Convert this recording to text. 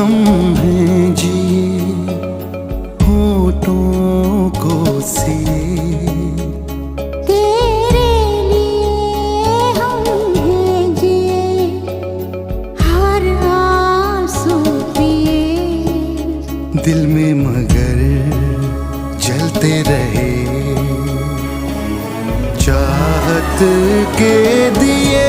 हम हैं जिए होठों को सिए। तेरे लिए हम हैं जिए हर आंसू पिए। दिल में मगर जलते रहे चाहत के दिए।